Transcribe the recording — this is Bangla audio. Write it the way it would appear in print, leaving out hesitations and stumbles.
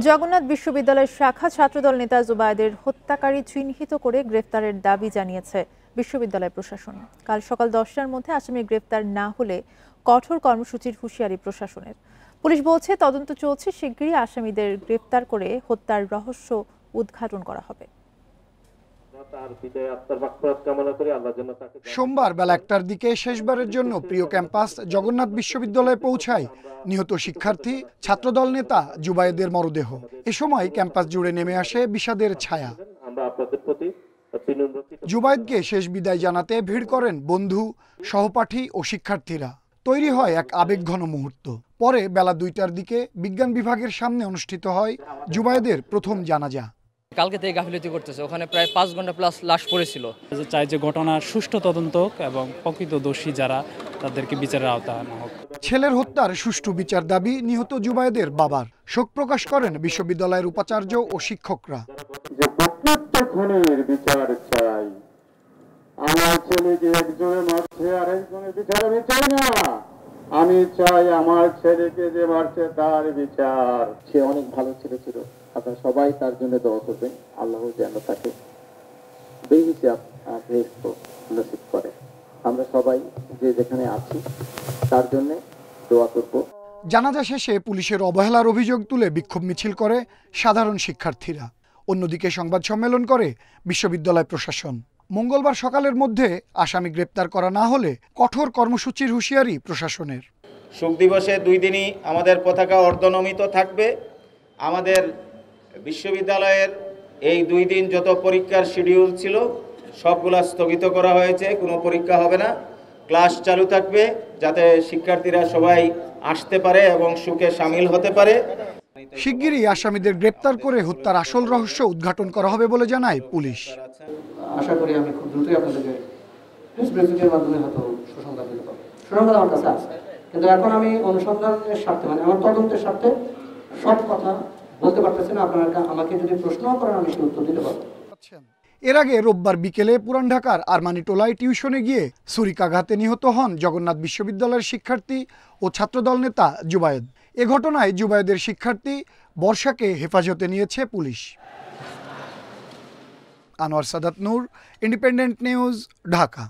জগন্নাথ বিশ্ববিদ্যালয়ের শাখা ছাত্রদল নেতা জুবায়েদের হত্যাকারী চিহ্নিত করে গ্রেফতারের দাবি জানিয়েছে বিশ্ববিদ্যালয় প্রশাসন। কাল সকাল 10টার মধ্যে আসামি গ্রেফতার না হলে কঠোর কর্মসূচির হুঁশিয়ারি প্রশাসনের। পুলিশ বলছে তদন্ত চলছে, শিগগিরই আসামিদের গ্রেফতার করে হত্যার রহস্য উদ্ঘাটন করা হবে। সোমবার বেলা 1টার দিকে শেষবারের জন্য প্রিয় ক্যাম্পাস জগন্নাথ বিশ্ববিদ্যালয়ে পৌঁছায় নিহত শিক্ষার্থী ছাত্রদল নেতা জুবায়েদের মরদেহ। এ সময় ক্যাম্পাস জুড়ে নেমে আসে বিষাদের ছায়া। জুবায়েদকে শেষ বিদায় জানাতে ভিড় করেন বন্ধু, সহপাঠী ও শিক্ষার্থীরা। তৈরি হয় এক আবেগঘন মুহূর্ত। পরে বেলা 2টার দিকে বিজ্ঞান বিভাগের সামনে অনুষ্ঠিত হয় জুবায়েদের প্রথম জানাজা। কালকে থেকে গাফিলতি করতেছে, ওখানে প্রায় 5 ঘন্টা প্লাস লাশ পড়েছিল। চাই যে ঘটনার সুষ্ঠু তদন্ত এবং প্রকৃত দোষী যারা তাদেরকে বিচারের আওতায় আনা হোক। ছেলের হত্যার সুষ্ঠু বিচার দাবি নিহত জুবায়েদের বাবার। শোক প্রকাশ করেন বিশ্ববিদ্যালয়ের উপাচার্য ও শিক্ষকরা। প্রত্যেকটা খুনের বিচার চাই। আমার ছেলেকে একজনে মারছে আর একজনের বিচার আমি চাই না। আমি চাই আমার ছেলেকে যে মারছে তার বিচার। সে অনেক ভালো ছেলে ছিল, আপনারা সবাই তার জন্য দোয়া করবেন। আল্লাহ যেন তাকে বেহিসাব নসিব করে। আমরা সবাই যে যেখানে আছি তার জন্য দোয়া করব। জানাজা শেষে পুলিশের অবহেলার অভিযোগ তুলে বিক্ষোভ মিছিল করে সাধারণ শিক্ষার্থীরা। অন্যদিকে সংবাদ সম্মেলন করে বিশ্ববিদ্যালয় প্রশাসন। মঙ্গলবার সকালের মধ্যে আসামি গ্রেপ্তার করা না হলে কঠোর কর্মসূচির হুঁশিয়ারি প্রশাসনের। শোক দিবসে 2 দিনই আমাদের পতাকা অর্ধনমিত থাকবে। আমাদের বিশ্ববিদ্যালয়ের এই 2 দিন যত পরীক্ষার শিডিউল ছিল সবগুলা স্থগিত করা হয়েছে, কোনো পরীক্ষা হবে না। ক্লাস চালু থাকবে যাতে শিক্ষার্থীরা সবাই আসতে পারে এবং সুখে শামিল হতে পারে। শিগগিরই আসামিদের গ্রেপ্তার করে হত্যার আসল রহস্য উদ্ঘাটন করা হবে বলে জানায় পুলিশ। আশা করি আমি খুব দ্রুতই আপনাদেরকে প্রেস ব্রিফিংয়ের মাধ্যমে হয়তো সুসংবাদ দিতে পারবো। সুসংবাদ আমার কাছে আছে, কিন্তু এখন আমি অনুসন্ধানের স্বার্থে আমার তদন্তের স্বার্থে সব কথা বলতে পারতেছি না। আপনারা আমাকে যদি প্রশ্ন করেন আমি উত্তর দিতে পারবো। এর আগে রোববার বিকেলে পুরান ঢাকার আরমানিটোলায় টিউশনে গিয়ে ছুরিকাঘাতে নিহত হন জগন্নাথ বিশ্ববিদ্যালয়ের শিক্ষার্থী ও ছাত্রদল নেতা জুবায়েদ। এ ঘটনায় জুবায়েদের শিক্ষার্থী বর্ষাকে হেফাজতে নিয়েছে পুলিশ। আনোয়ার সাদাত নূর, ইন্ডিপেন্ডেন্ট নিউজ, ঢাকা।